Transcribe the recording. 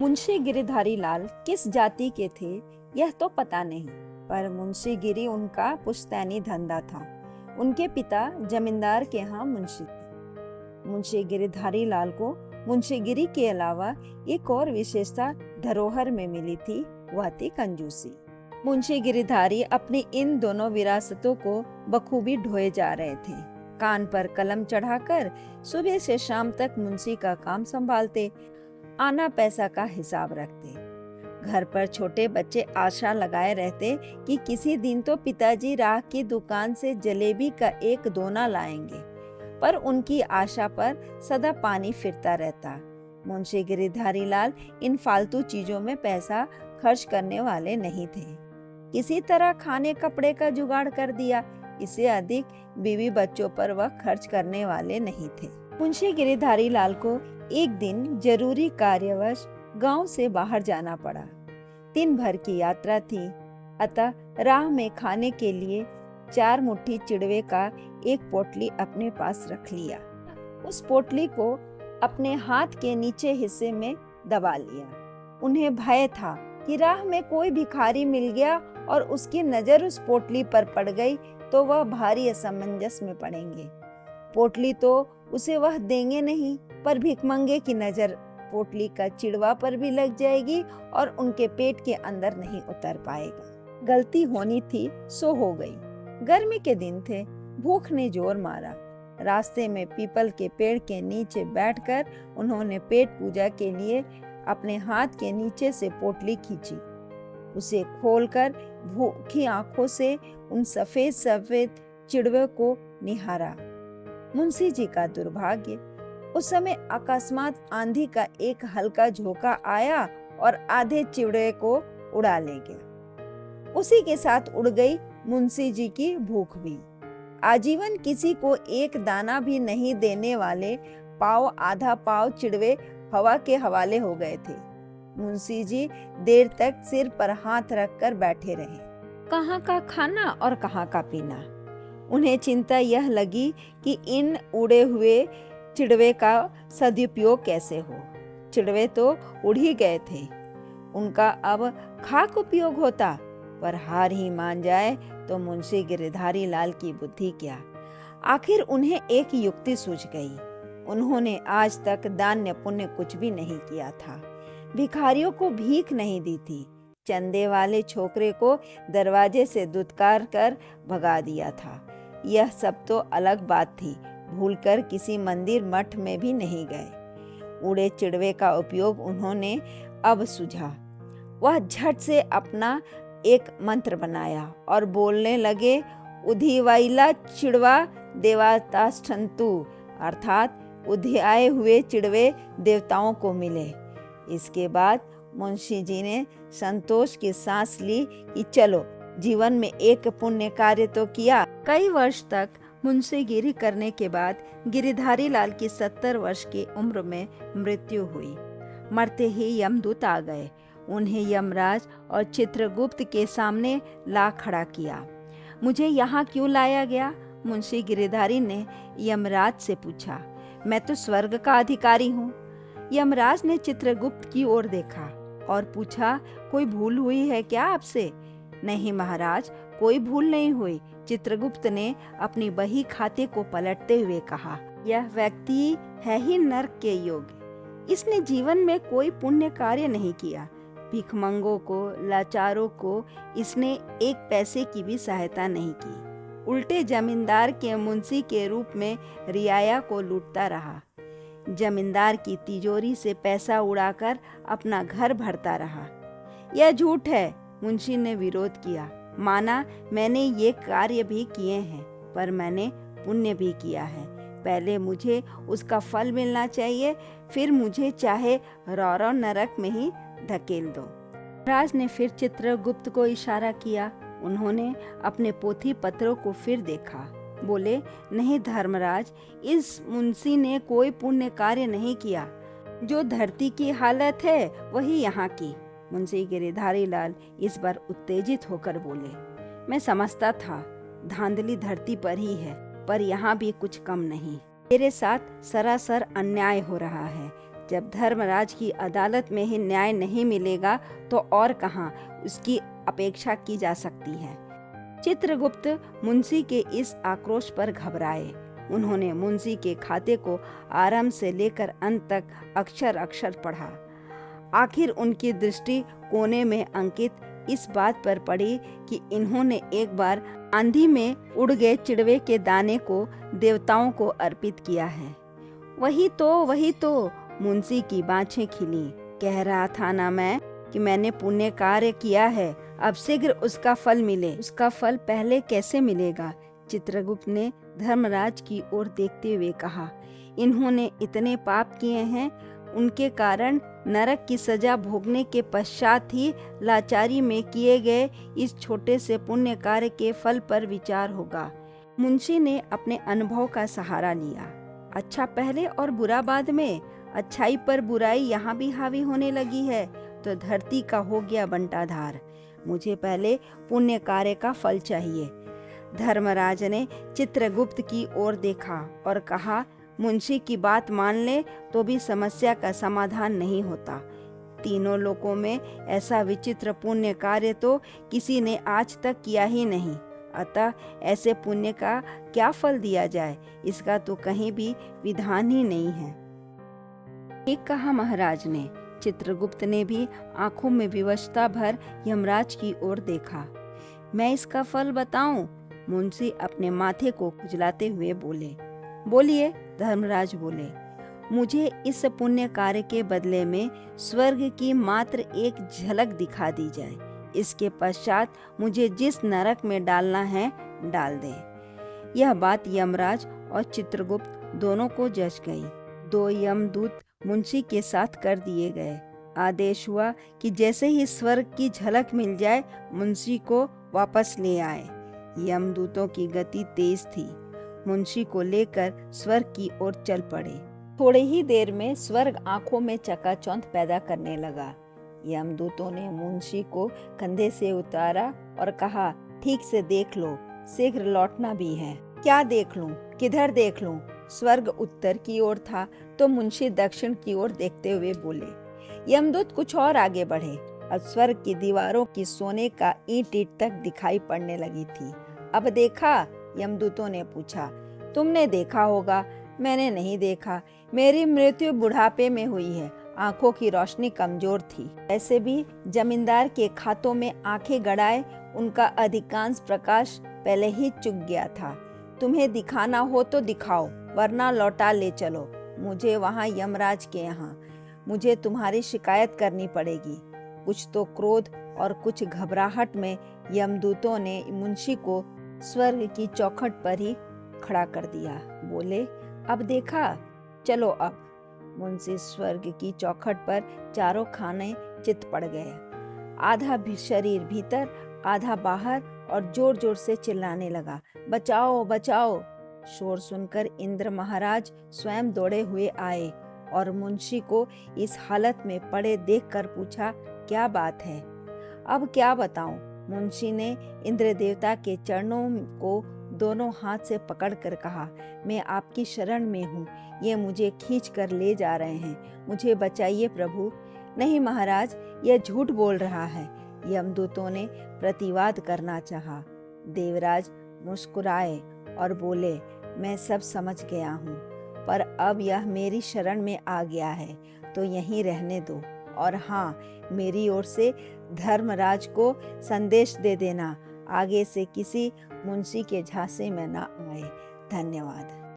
मुंशी गिरिधारी लाल किस जाति के थे यह तो पता नहीं, पर मुंशी गिरी उनका पुश्तैनी धंधा था। उनके पिता जमींदार के यहाँ मुंशी थे। मुंशी गिरिधारी लाल को मुंशी गिरी के अलावा एक और विशेषता धरोहर में मिली थी, वह थी कंजूसी। मुंशी गिरिधारी अपनी इन दोनों विरासतों को बखूबी ढोए जा रहे थे। कान पर कलम चढ़ाकर सुबह से शाम तक मुंशी का काम संभालते, आना पैसा का हिसाब रखते। घर पर छोटे बच्चे आशा लगाए रहते कि किसी दिन तो पिताजी राह की दुकान से जलेबी का एक दोना लाएंगे, पर उनकी आशा पर सदा पानी फिरता रहता। मुंशी गिरिधारी लाल इन फालतू चीजों में पैसा खर्च करने वाले नहीं थे। किसी तरह खाने कपड़े का जुगाड़ कर दिया, इससे अधिक बीवी बच्चों पर वह खर्च करने वाले नहीं थे। मुंशी गिरिधारी लाल को एक दिन जरूरी कार्यवश गांव से बाहर जाना पड़ा। दिन भर की यात्रा थी, अतः राह में खाने के लिए 4 मुट्ठी चिड़वे का एक पोटली अपने पास रख लिया। उस पोटली को अपने हाथ के नीचे हिस्से में दबा लिया। उन्हें भय था कि राह में कोई भिखारी मिल गया और उसकी नजर उस पोटली पर पड़ गई तो वह भारी असमंजस में पड़ेंगे। पोटली तो उसे वह देंगे नहीं, पर भिखमंगे की नजर पोटली का चिड़वा पर भी लग जाएगी और उनके पेट के अंदर नहीं उतर पाएगा। गलती होनी थी सो हो गई। गर्मी के दिन थे, भूख ने जोर मारा। रास्ते में पीपल के पेड़ के नीचे बैठकर उन्होंने पेट पूजा के लिए अपने हाथ के नीचे से पोटली खींची। उसे खोलकर भूखी आंखों से उन सफेद सफेद चिड़वे को निहारा। मुंशी जी का दुर्भाग्य, उस समय अकस्मात आंधी का एक हल्का झोंका आया और आधे चिड़वे को उड़ा ले गया। उसी के साथ उड़ गई मुंशी जी की भूख भी। आजीवन किसी को एक दाना भी नहीं देने वाले पाव आधा पाव चिड़वे हवा के हवाले हो गए थे। मुंशी जी देर तक सिर पर हाथ रखकर बैठे रहे। कहाँ का खाना और कहाँ का पीना। उन्हें चिंता यह लगी कि इन उड़े हुए चिड़वे का सदुपयोग कैसे हो। चिड़वे तो उड़ ही गए थे, उनका अब खाक उपयोग होता। पर हार ही मान जाए तो मुंशी गिरिधारी लाल की बुद्धि क्या। आखिर उन्हें एक युक्ति सूझ गई। उन्होंने आज तक दान्य पुण्य कुछ भी नहीं किया था, भिखारियों को भीख नहीं दी थी, चंदे वाले छोकरे को दरवाजे से दुत्कार कर भगा दिया था। यह सब तो अलग बात थी, भूलकर किसी मंदिर मठ में भी नहीं गए। उड़े चिड़वे का उपयोग उन्होंने अब सूझा। वह झट से अपना एक मंत्र बनाया और बोलने लगे, उधिवाइला चिड़वा देवताष्ठन्तु, अर्थात उधियाए हुए चिड़वे देवताओं को मिले। इसके बाद मुंशी जी ने संतोष की सांस ली कि चलो जीवन में एक पुण्य कार्य तो किया। कई वर्ष तक मुंशी गिरी करने के बाद गिरिधारी लाल की 70 वर्ष की उम्र में मृत्यु हुई। मरते ही यमदूत आ गए। उन्हें यमराज और चित्रगुप्त के सामने ला खड़ा किया। मुझे यहाँ क्यों लाया गया? मुंशी गिरिधारी ने यमराज से पूछा। मैं तो स्वर्ग का अधिकारी हूँ। यमराज ने चित्रगुप्त की ओर देखा और पूछा, कोई भूल हुई है क्या आपसे? नहीं महाराज, कोई भूल नहीं हुई। चित्रगुप्त ने अपनी बही खाते को पलटते हुए कहा, यह व्यक्ति है ही नर्क के योग्य। इसने जीवन में कोई पुण्य कार्य नहीं किया। भिखमंगों को, लाचारों को इसने एक पैसे की भी सहायता नहीं की। उल्टे जमींदार के मुंशी के रूप में रियाया को लूटता रहा। जमींदार की तिजोरी से पैसा उड़ाकर अपना घर भरता रहा। यह झूठ है। मुंशी ने विरोध किया। माना मैंने ये कार्य भी किए हैं, पर मैंने पुण्य भी किया है। पहले मुझे उसका फल मिलना चाहिए, फिर मुझे चाहे रौरव नरक में ही धकेल दो। राज ने फिर चित्रगुप्त को इशारा किया। उन्होंने अपने पोथी पत्रों को फिर देखा। बोले, नहीं धर्मराज, इस मुंशी ने कोई पुण्य कार्य नहीं किया। जो धरती की हालत है वही यहाँ की। मुंशी गिरिधारी लाल इस बार उत्तेजित होकर बोले, मैं समझता था धांधली धरती पर ही है, पर यहाँ भी कुछ कम नहीं। मेरे साथ सरासर अन्याय हो रहा है। जब धर्मराज की अदालत में ही न्याय नहीं मिलेगा तो और कहाँ उसकी अपेक्षा की जा सकती है। चित्रगुप्त मुंशी के इस आक्रोश पर घबराए। उन्होंने मुंशी के खाते को आरंभ से लेकर अंत तक अक्षर अक्षर पढ़ा। आखिर उनकी दृष्टि कोने में अंकित इस बात पर पड़ी कि इन्होंने एक बार आंधी में उड़ गए चिड़वे के दाने को देवताओं को अर्पित किया है। वही तो मुंशी की बाँछें खिली। कह रहा था ना मैं कि मैंने पुण्य कार्य किया है, अब शीघ्र उसका फल मिले। उसका फल पहले कैसे मिलेगा? चित्रगुप्त ने धर्मराज की ओर देखते हुए कहा, इन्होंने इतने पाप किए हैं, उनके कारण नरक की सजा भोगने के पश्चात ही लाचारी में किए गए इस छोटे से पुण्य कार्य के फल पर विचार होगा। मुंशी ने अपने अनुभव का सहारा लिया। अच्छा पहले और बुरा बाद में, अच्छाई पर बुराई यहाँ भी हावी होने लगी है तो धरती का हो गया बंटाधार। मुझे पहले पुण्य कार्य का फल चाहिए। धर्मराज ने चित्रगुप्त की ओर देखा और कहा, मुंशी की बात मान ले तो भी समस्या का समाधान नहीं होता। तीनों लोकों में ऐसा विचित्र पुण्य कार्य तो किसी ने आज तक किया ही नहीं, अतः ऐसे पुण्य का क्या फल दिया जाए, इसका तो कहीं भी विधान ही नहीं है। ठीक कहा महाराज ने। चित्रगुप्त ने भी आंखों में विवशता भर यमराज की ओर देखा। मैं इसका फल बताऊं? मुंशी अपने माथे को खुजलाते हुए बोले। बोलिए, धर्मराज बोले। मुझे इस पुण्य कार्य के बदले में स्वर्ग की मात्र एक झलक दिखा दी जाए। इसके पश्चात मुझे जिस नरक में डालना है डाल दे। यह बात यमराज और चित्रगुप्त दोनों को जच गई। 2 यमदूत मुंशी के साथ कर दिए गए। आदेश हुआ कि जैसे ही स्वर्ग की झलक मिल जाए मुंशी को वापस ले आए। यमदूतों की गति तेज थी। मुंशी को लेकर स्वर्ग की ओर चल पड़े। थोड़ी ही देर में स्वर्ग आंखों में चकाचौंध पैदा करने लगा। यमदूतों ने मुंशी को कंधे से उतारा और कहा, ठीक से देख लो, शीघ्र लौटना भी है। क्या देख लूं? किधर देख लूं? स्वर्ग उत्तर की ओर था तो मुंशी दक्षिण की ओर देखते हुए बोले। यमदूत कुछ और आगे बढ़े। अब स्वर्ग की दीवारों की सोने का ईंट ईंट तक दिखाई पड़ने लगी थी। अब देखा? यमदूतों ने पूछा। तुमने देखा होगा, मैंने नहीं देखा। मेरी मृत्यु बुढ़ापे में हुई है, आंखों की रोशनी कमजोर थी। ऐसे भी जमींदार के खातों में आंखें गड़ाए उनका अधिकांश प्रकाश पहले ही चुक गया था। तुम्हें दिखाना हो तो दिखाओ, वरना लौटा ले चलो मुझे वहाँ यमराज के यहाँ। मुझे तुम्हारी शिकायत करनी पड़ेगी। कुछ तो क्रोध और कुछ घबराहट में यमदूतों ने मुंशी को स्वर्ग की चौखट पर ही खड़ा कर दिया। बोले, अब देखा? चलो अब। मुंशी स्वर्ग की चौखट पर चारों खाने चित पड़ गए। आधा भी शरीर भीतर, आधा बाहर, और जोर जोर से चिल्लाने लगा, बचाओ बचाओ। शोर सुनकर इंद्र महाराज स्वयं दौड़े हुए आए और मुंशी को इस हालत में पड़े देखकर पूछा, क्या बात है? अब क्या बताऊं? मुंशी ने इंद्र देवता के चरणों को दोनों हाथ से पकड़कर कहा, मैं आपकी शरण में हूँ, ये मुझे खींच कर ले जा रहे हैं, मुझे बचाइए प्रभु। नहीं महाराज, यह झूठ बोल रहा है। यमदूतों ने प्रतिवाद करना चाहा। देवराज मुस्कुराए और बोले, मैं सब समझ गया हूँ, पर अब यह मेरी शरण में आ गया है तो यहीं रहने दो। और हाँ, मेरी ओर से धर्मराज को संदेश दे देना, आगे से किसी मुंशी के झांसे में ना आए। धन्यवाद।